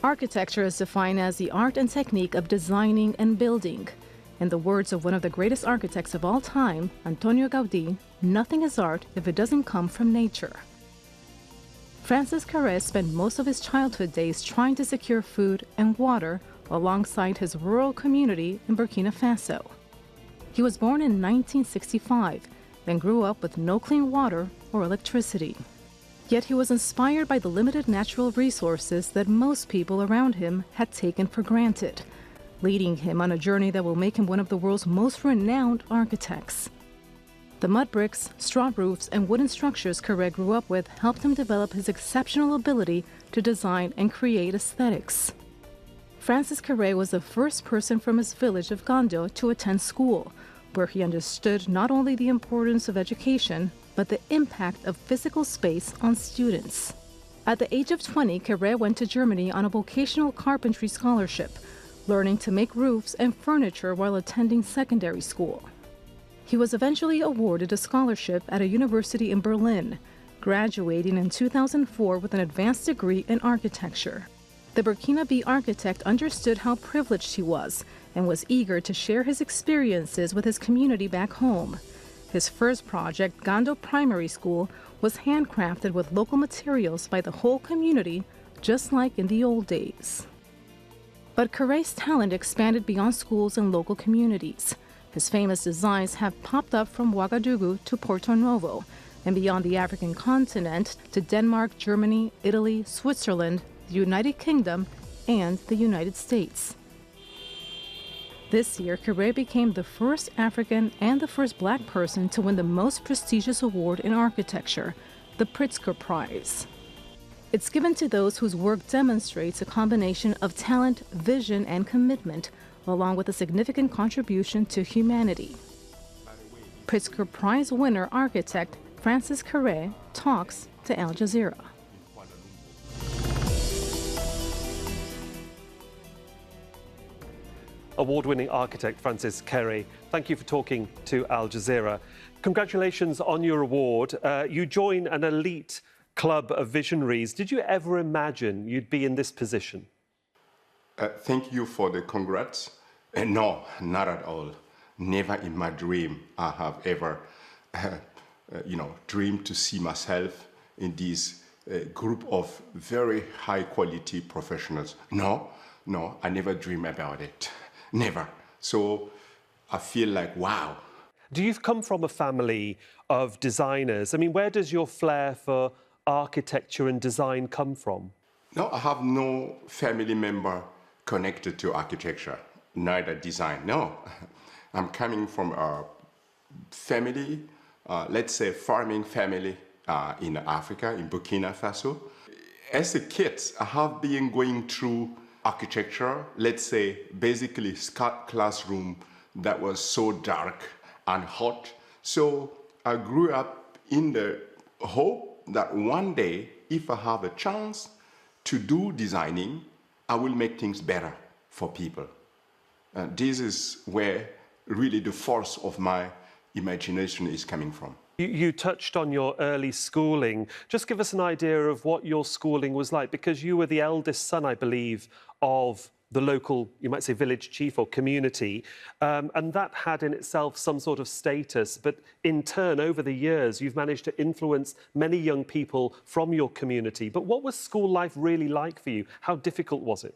Architecture is defined as the art and technique of designing and building. In the words of one of the greatest architects of all time, Antonio Gaudí, nothing is art if it doesn't come from nature. Francis Kéré spent most of his childhood days trying to secure food and water alongside his rural community in Burkina Faso. He was born in 1965 and grew up with no clean water or electricity. Yet he was inspired by the limited natural resources that most people around him had taken for granted, leading him on a journey that will make him one of the world's most renowned architects. The mud bricks, straw roofs, and wooden structures Kéré grew up with helped him develop his exceptional ability to design and create aesthetics. Francis Kéré was the first person from his village of Gondo to attend school, where he understood not only the importance of education, but the impact of physical space on students. At the age of 20, Kéré went to Germany on a vocational carpentry scholarship, learning to make roofs and furniture while attending secondary school. He was eventually awarded a scholarship at a university in Berlin, graduating in 2004 with an advanced degree in architecture. The Burkinabe architect understood how privileged he was and was eager to share his experiences with his community back home. His first project, Gondo Primary School, was handcrafted with local materials by the whole community, just like in the old days. But Kéré's talent expanded beyond schools and local communities. His famous designs have popped up from Ouagadougou to Porto Novo, and beyond the African continent to Denmark, Germany, Italy, Switzerland, the United Kingdom, and the United States. This year, Kéré became the first African and the first Black person to win the most prestigious award in architecture, the Pritzker Prize. It's given to those whose work demonstrates a combination of talent, vision, and commitment, along with a significant contribution to humanity. Pritzker Prize winner architect Francis Kéré talks to Al Jazeera. Award-winning architect Francis Kéré, thank you for talking to Al Jazeera. Congratulations on your award. You join an elite club of visionaries. Did you ever imagine you'd be in this position? Thank you for the congrats. No, not at all. Never in my dream I have ever, dreamed to see myself in this group of very high-quality professionals. No, I never dream about it. Never. So I feel like, wow. Do you come from a family of designers? I mean, where does your flair for architecture and design come from? No, I have no family member connected to architecture, neither design. No, I'm coming from a family, let's say farming family in Africa, in Burkina Faso. As a kid, I have been going through architecture, let's say basically classroom that was so dark and hot. So I grew up in the hope that one day, if I have a chance to do designing, I will make things better for people. This is where really the force of my imagination is coming from. You touched on your early schooling. Just give us an idea of what your schooling was like, because you were the eldest son, I believe, of the local, you might say, village chief or community, and that had in itself some sort of status. But in turn, over the years, you've managed to influence many young people from your community. But what was school life really like for you? How difficult was it?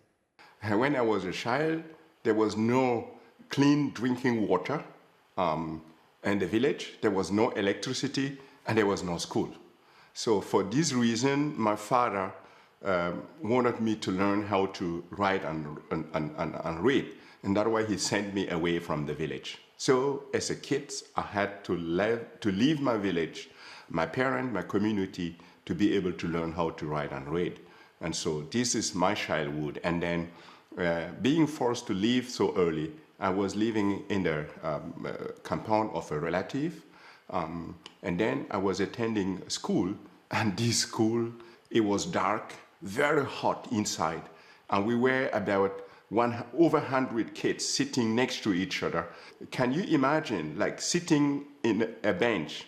When I was a child, there was no clean drinking water in the village. There was no electricity, and there was no school. So for this reason, my father wanted me to learn how to write and read, and that's why he sent me away from the village. So as a kid, I had to leave my village, my parents, my community, to be able to learn how to write and read. And so this is my childhood. And then being forced to leave so early, I was living in the compound of a relative, and then I was attending school, and this school, it was dark, very hot inside, and we were about over 100 kids sitting next to each other. Can you imagine, like, sitting in a bench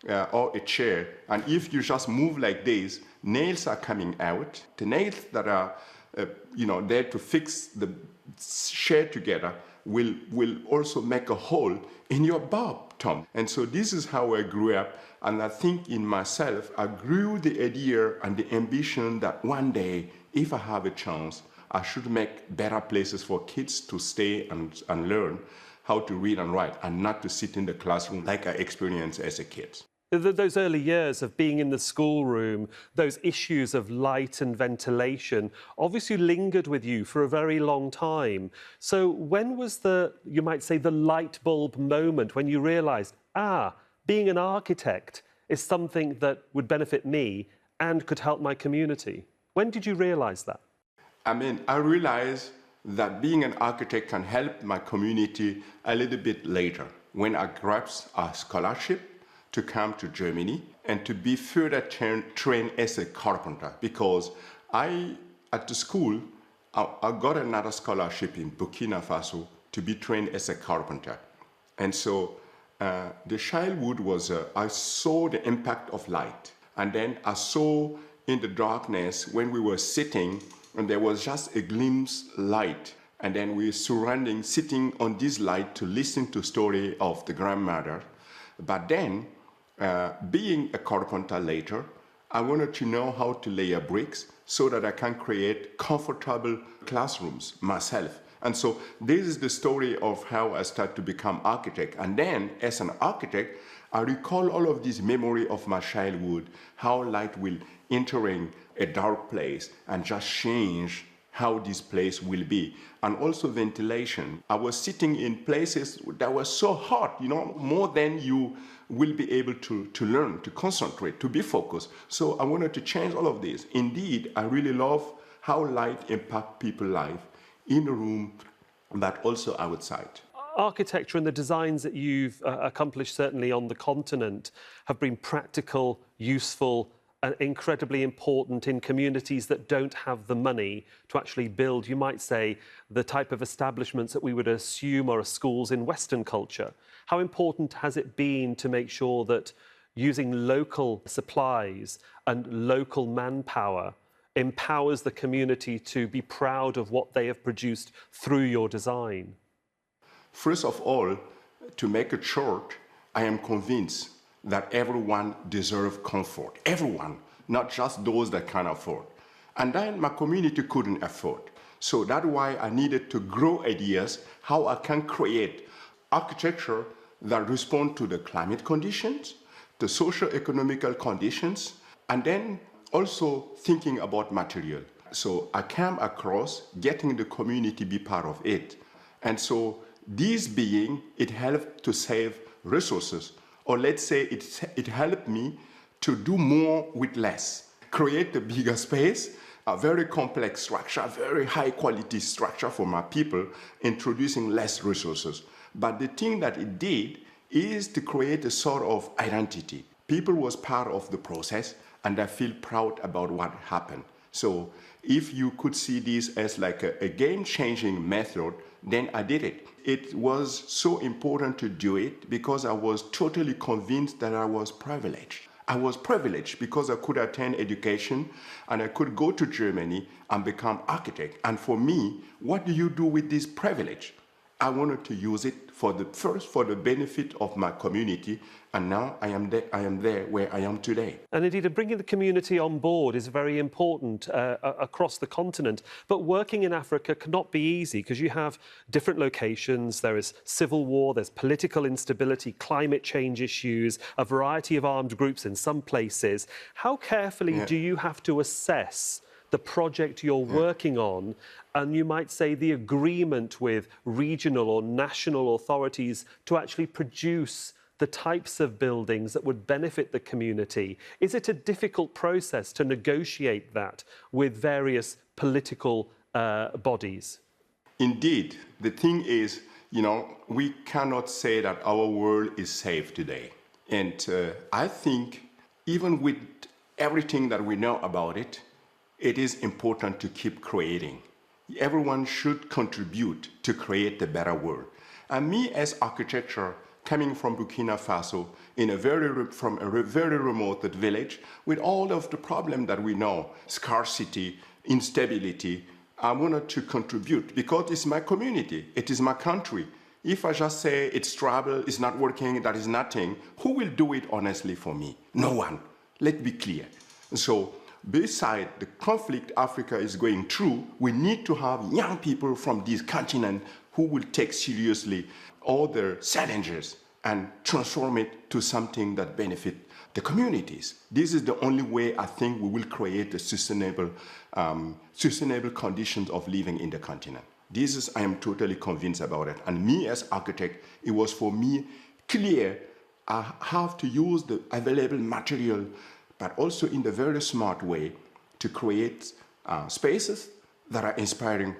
or a chair, and if you just move like this, nails are coming out. The nails that are there to fix the chair together will also make a hole in your bob, Tom. And so this is how I grew up, and I think in myself, I grew the idea and the ambition that one day, if I have a chance, I should make better places for kids to stay and learn how to read and write, and not to sit in the classroom like I experienced as a kid. Those early years of being in the schoolroom, those issues of light and ventilation obviously lingered with you for a very long time. So when was you might say, the light bulb moment when you realised, being an architect is something that would benefit me and could help my community? When did you realise that? I realized that being an architect can help my community a little bit later, when I grasped a scholarship to come to Germany and to be further trained as a carpenter, because at the school, I got another scholarship in Burkina Faso to be trained as a carpenter. And so the childhood was, I saw the impact of light. And then I saw in the darkness when we were sitting, and there was just a glimpse light. And then we were sitting on this light to listen to story of the grandmother. But then, being a carpenter later, I wanted to know how to lay bricks so that I can create comfortable classrooms myself. And so this is the story of how I started to become architect. And then, as an architect, I recall all of this memory of my childhood, how light will entering a dark place and just change how this place will be. And also ventilation. I was sitting in places that were so hot, more than you will be able to learn, to concentrate, to be focused. So I wanted to change all of this. Indeed, I really love how light impacts people's life in the room, but also outside. Architecture and the designs that you've accomplished, certainly on the continent, have been practical, useful, and incredibly important in communities that don't have the money to actually build, you might say, the type of establishments that we would assume are schools in Western culture. How important has it been to make sure that using local supplies and local manpower empowers the community to be proud of what they have produced through your design? First of all, to make it short, I am convinced that everyone deserves comfort. Everyone, not just those that can afford. And then my community couldn't afford. So that's why I needed to grow ideas how I can create architecture that respond to the climate conditions, the socio-economical conditions, and then also thinking about material. So I came across getting the community be part of it. And so this being, it helped to save resources. Or let's say it helped me to do more with less, create a bigger space, a very complex structure, very high quality structure for my people, introducing less resources. But the thing that it did is to create a sort of identity. People was part of the process, and I feel proud about what happened. So if you could see this as like a game-changing method, then I did it. It was so important to do it because I was totally convinced that I was privileged. I was privileged because I could attend education and I could go to Germany and become architect. And for me, what do you do with this privilege? I wanted to use it for the benefit of my community, and now I am there where I am today. And indeed, bringing the community on board is very important across the continent. But working in Africa cannot be easy because you have different locations. There is civil war, there's political instability, climate change issues, a variety of armed groups in some places. How carefully do you have to assess the project you're working on, and you might say the agreement with regional or national authorities to actually produce the types of buildings that would benefit the community? Is it a difficult process to negotiate that with various political bodies? Indeed. The thing is, we cannot say that our world is safe today. And I think even with everything that we know about it, it is important to keep creating. Everyone should contribute to create a better world. And me as architecture coming from Burkina Faso from a very remote village with all of the problems that we know, scarcity, instability. I wanted to contribute because it's my community, it is my country. If I just say it's trouble, it's not working, that is nothing, who will do it honestly for me? No one. Let's be clear. So beside the conflict Africa is going through, we need to have young people from this continent who will take seriously all their challenges and transform it to something that benefits the communities. This is the only way I think we will create the sustainable conditions of living in the continent. I am totally convinced about it. And me as architect, it was for me clear I have to use the available material, but also in the very smart way to create spaces that are inspiring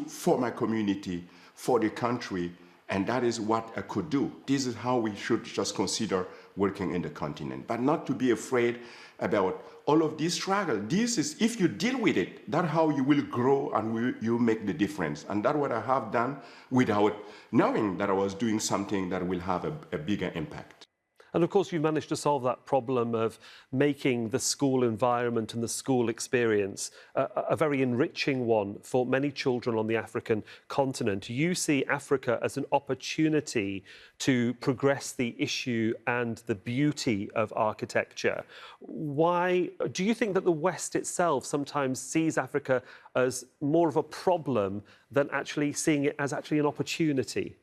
for my community, for the country, and that is what I could do. This is how we should just consider working in the continent, but not to be afraid about all of this struggle. This is, if you deal with it, that's how you will grow and you make the difference. And that's what I have done without knowing that I was doing something that will have a bigger impact. And of course, you managed to solve that problem of making the school environment and the school experience a very enriching one for many children on the African continent. You see Africa as an opportunity to progress the issue and the beauty of architecture. Why do you think that the West itself sometimes sees Africa as more of a problem than actually seeing it as actually an opportunity?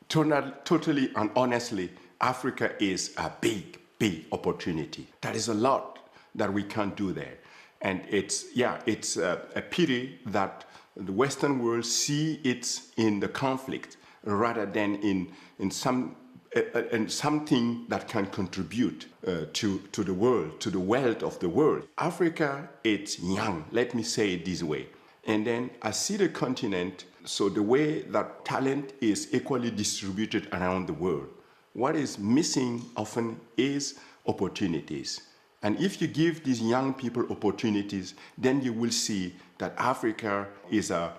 Totally and honestly, Africa is a big, big opportunity. There is a lot that we can't do there. And it's a pity that the Western world see it in the conflict rather than in something that can contribute to the world, to the wealth of the world. Africa, it's young, let me say it this way. And then I see the continent, so the way that talent is equally distributed around the world. What is missing often is opportunities. And if you give these young people opportunities, then you will see that Africa is a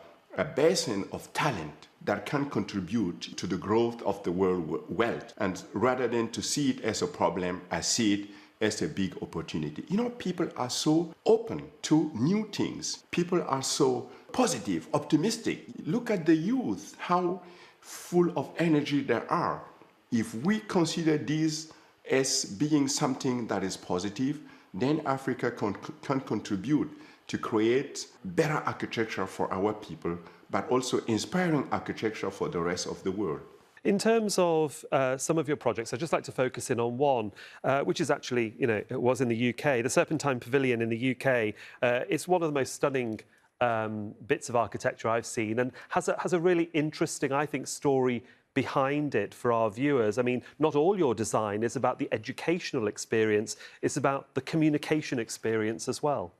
basin of talent that can contribute to the growth of the world wealth. And rather than to see it as a problem, I see it as a big opportunity. You know, people are so open to new things. People are so positive, optimistic. Look at the youth, how full of energy they are. If we consider this as being something that is positive, then Africa can contribute to create better architecture for our people, but also inspiring architecture for the rest of the world. In terms of some of your projects, I'd just like to focus in on one, which is actually, it was in the UK, the Serpentine Pavilion in the UK. It's one of the most stunning bits of architecture I've seen, and has a really interesting, I think, story behind it for our viewers. I mean, not all your design is about the educational experience, it's about the communication experience as well.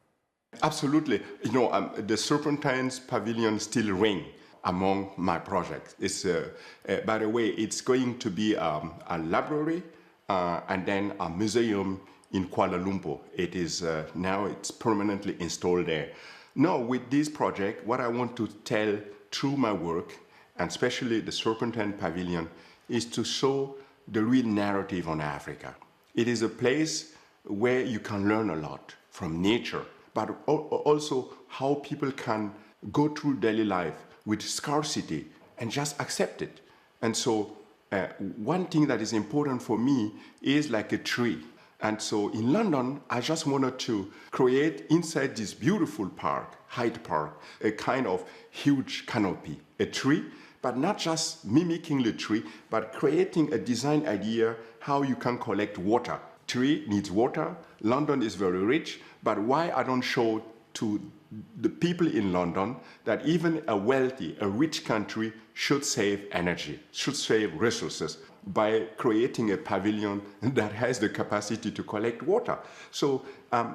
Absolutely. You know, the Serpentine's Pavilion still reigns among my projects. It's, by the way, it's going to be a library and then a museum in Kuala Lumpur. It is now it's permanently installed there. Now, with this project, what I want to tell through my work, and especially the Serpentine Pavilion, is to show the real narrative on Africa. It is a place where you can learn a lot from nature, but also how people can go through daily life with scarcity and just accept it. And so one thing that is important for me is like a tree. And so in London, I just wanted to create inside this beautiful park, Hyde Park, a kind of huge canopy, a tree, but not just mimicking the tree, but creating a design idea how you can collect water. Tree needs water, London is very rich, but why I don't show to the people in London that even a wealthy, a rich country should save energy, should save resources by creating a pavilion that has the capacity to collect water. So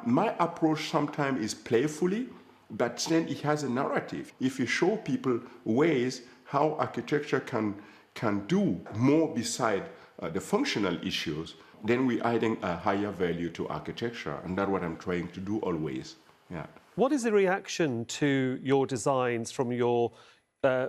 my approach sometimes is playfully, but then it has a narrative. If you show people ways how architecture can do more beside the functional issues, then we're adding a higher value to architecture, and that's what I'm trying to do always. Yeah. What is the reaction to your designs from your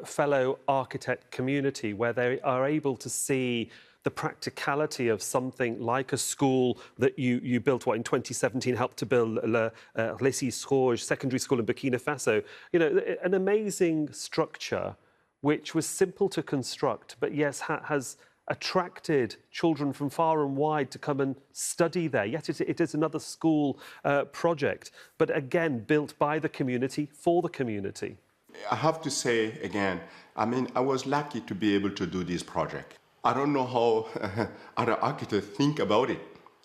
fellow architect community, where they are able to see the practicality of something like a school that you built, what, in 2017, helped to build Le Rouge secondary school in Burkina Faso. You know, an amazing structure which was simple to construct, but yes, has attracted children from far and wide to come and study there. Yet it is another school project, but again, built by the community, for the community. I have to say again, I mean, I was lucky to be able to do this project. I don't know how other architects think about it,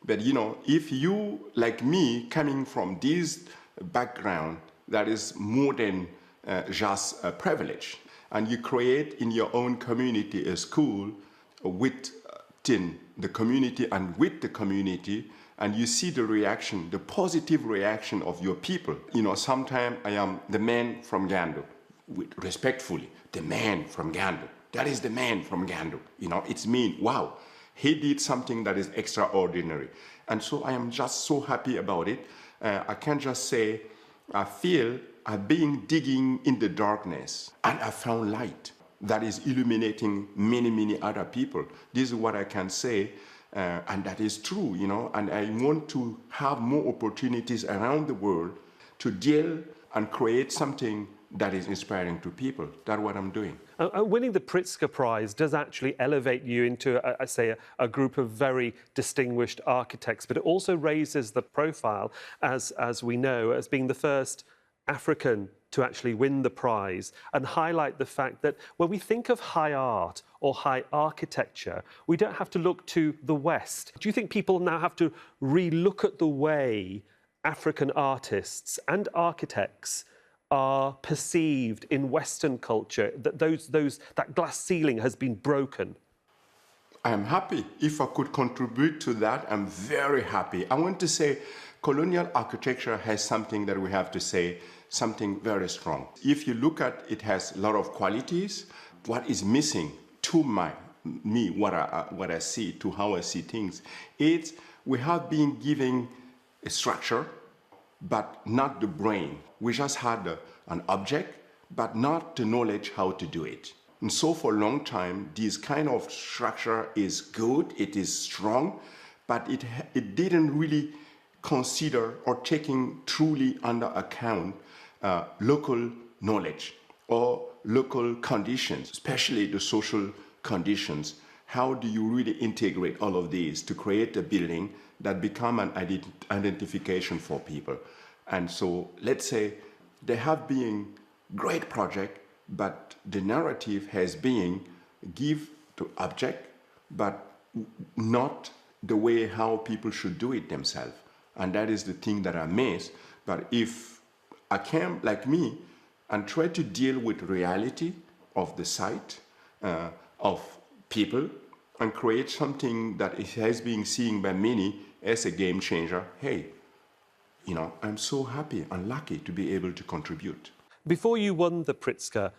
but you know, if you, like me, coming from this background that is more than just a privilege, and you create in your own community a school within the community and with the community, and you see the reaction, the positive reaction of your people. You know, sometimes I am the man from Gandu, respectfully, the man from Gandu. That is the man from Gandu. You know, it's mean, wow, he did something that is extraordinary. And so I am just so happy about it. I can just say, I feel I've been digging in the darkness and I found light that is illuminating many, many other people. This is what I can say, and that is true, you know, and I want to have more opportunities around the world to deal and create something that is inspiring to people. That's what I'm doing. Winning the Pritzker Prize does actually elevate you into, I say, a group of very distinguished architects, but it also raises the profile, as we know, as being the first African to actually win the prize, and highlight the fact that when we think of high art or high architecture, we don't have to look to the West. Do you think people now have to re-look at the way African artists and architects are perceived in Western culture, that that glass ceiling has been broken? I'm happy. If I could contribute to that, I'm very happy. I want to say colonial architecture has something that we have to say, something very strong. If you look at it, has a lot of qualities. What is missing to what I see, to how I see things, it's we have been giving a structure, but not the brain. We just had an object, but not the knowledge how to do it. And so for a long time, this kind of structure is good, it is strong, but it didn't really consider or taking truly under account local knowledge or local conditions, especially the social conditions. How do you really integrate all of these to create a building that become an identification for people? And so let's say there have been great projects, but the narrative has been give to object, but not the way how people should do it themselves. And that is the thing that I miss. But if I can, like me, and try to deal with reality of the site, of people, and create something that has been seen by many as a game changer, hey, you know, I'm so happy and lucky to be able to contribute. Before you won the Pritzker,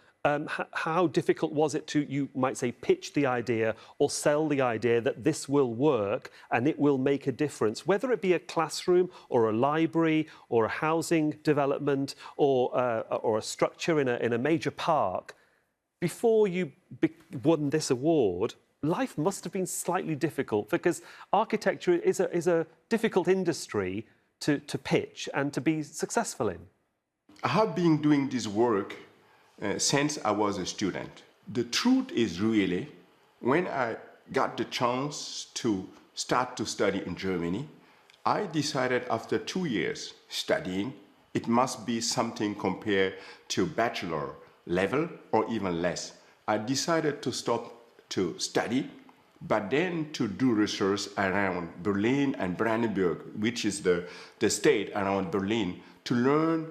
how difficult was it to, you might say, pitch the idea or sell the idea that this will work and it will make a difference, whether it be a classroom or a library or a housing development or a structure in a major park? Before you won this award, life must have been slightly difficult, because architecture is a difficult industry to pitch and to be successful in. I have been doing this work since I was a student. The truth is really, when I got the chance to start to study in Germany, I decided after 2 years studying, it must be something compared to bachelor level or even less. I decided to stop to study, but then to do research around Berlin and Brandenburg, which is the state around Berlin, to learn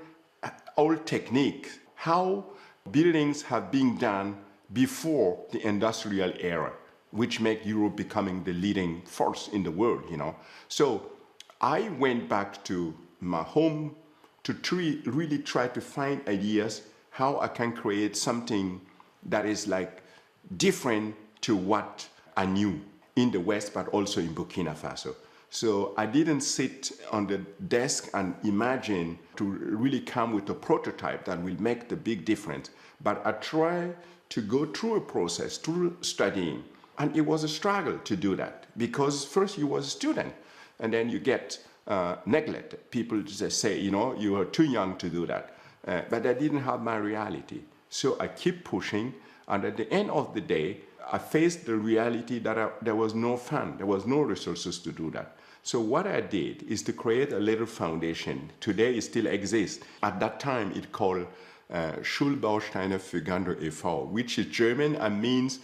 old techniques, how buildings have been done before the industrial era, which make Europe becoming the leading force in the world, you know. So I went back to my home to really try to find ideas how I can create something that is like different to what I knew in the West, but also in Burkina Faso. So I didn't sit on the desk and imagine to really come with a prototype that will make the big difference. But I try to go through a process, through studying, And it was a struggle to do that because first you was a student and then you get neglected. People just say, you know, you are too young to do that. But I didn't have my reality. So I keep pushing, and at the end of the day, I faced the reality that there was no fund, there was no resources to do that. So what I did is to create a little foundation. Today it still exists. At that time it called Schulbausteine für Gander e.V., which is German and means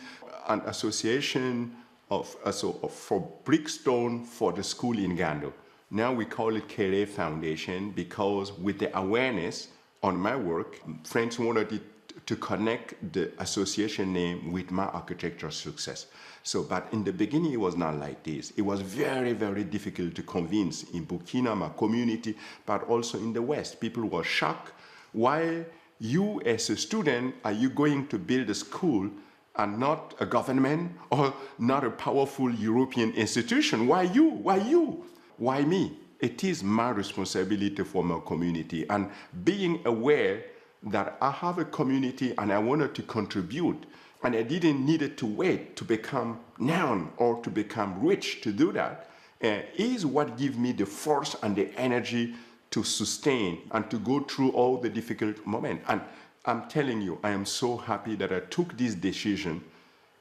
an association for brickstone for the school in Gando. Now we call it Kéré Foundation because with the awareness on my work, friends wanted it to connect the association name with my architecture success. So, but in the beginning, it was not like this. It was very, very difficult to convince in Burkina, my community, but also in the West. People were shocked. Why you, as a student, are you going to build a school and not a government or not a powerful European institution? Why you? Why you? Why me? It is my responsibility for my community, and being aware that I have a community and I wanted to contribute, and I didn't need to wait to become known or to become rich to do that, is what gives me the force and the energy to sustain and to go through all the difficult moments. And I'm telling you, I am so happy that I took this decision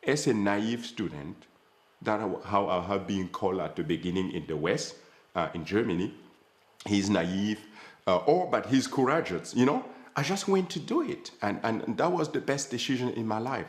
as a naive student, that how I have been called at the beginning in the West, in Germany. He's naive, but he's courageous, you know? I just went to do it, and that was the best decision in my life.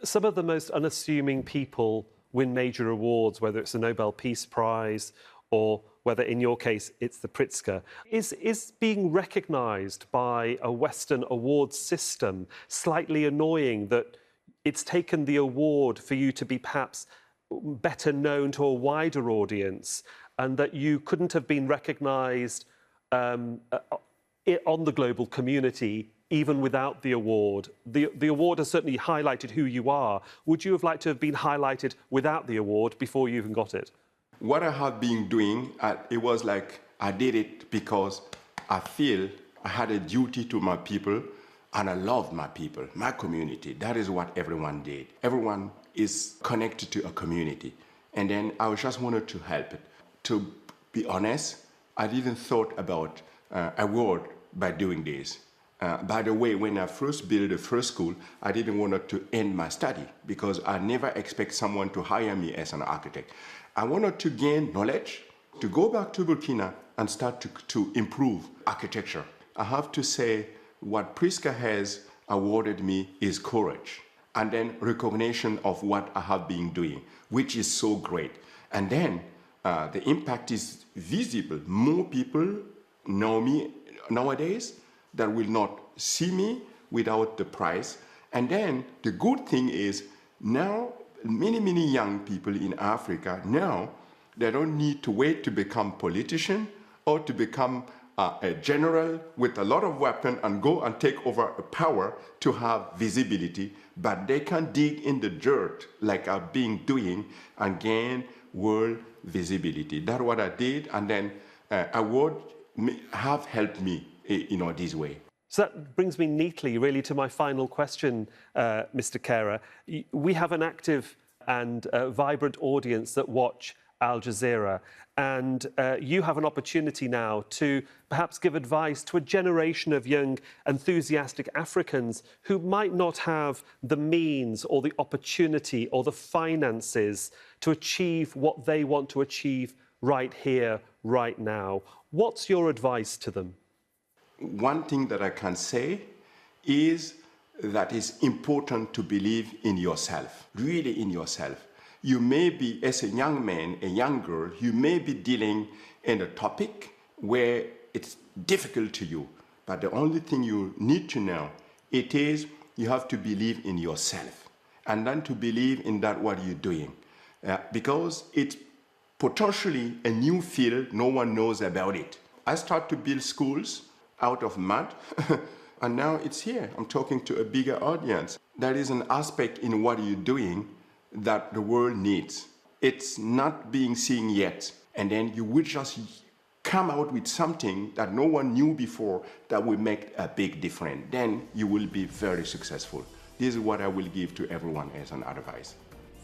Some of the most unassuming people win major awards, whether it's the Nobel Peace Prize or whether, in your case, it's the Pritzker. Is being recognised by a Western awards system slightly annoying, that it's taken the award for you to be perhaps better known to a wider audience, and that you couldn't have been recognised on the global community even without the award? The award has certainly highlighted who you are. Would you have liked to have been highlighted without the award before you even got it? What I have been doing, it was like I did it because I feel I had a duty to my people, and I love my people, my community. That is what everyone did. Everyone is connected to a community. And then I just wanted to help it. To be honest, I didn't thought about award by doing this. By the way, when I first built the first school, I didn't want to end my study because I never expect someone to hire me as an architect. I wanted to gain knowledge, to go back to Burkina and start to improve architecture. I have to say what Pritzker has awarded me is courage, and then recognition of what I have been doing, which is so great. And then the impact is visible. More people know me nowadays that will not see me without the prize. And then the good thing is now many young people in Africa, now they don't need to wait to become politician or to become a general with a lot of weapons and go and take over a power to have visibility, but they can dig in the dirt like I've been doing and gain world visibility. That's what I did, and then award have helped me, this way. So that brings me neatly, really, to my final question, Mr. Kéré. We have an active and vibrant audience that watch Al Jazeera, and you have an opportunity now to perhaps give advice to a generation of young, enthusiastic Africans who might not have the means or the opportunity or the finances to achieve what they want to achieve right here, right now. What's your advice to them? One thing that I can say is that it's important to believe in yourself, really in yourself. You may be, as a young man, a young girl, you may be dealing in a topic where it's difficult to you, but the only thing you need to know, it is you have to believe in yourself, and then to believe in that what you're doing, because it's potentially a new field, no one knows about it. I start to build schools out of mud, and now it's here. I'm talking to a bigger audience. There is an aspect in what you're doing that the world needs. It's not being seen yet, and then you will just come out with something that no one knew before that will make a big difference. Then you will be very successful. This is what I will give to everyone as an advice.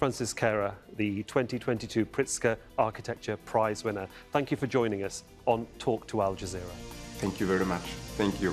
Francis Kéré, the 2022 Pritzker Architecture Prize winner. Thank you for joining us on Talk to Al Jazeera. Thank you very much. Thank you.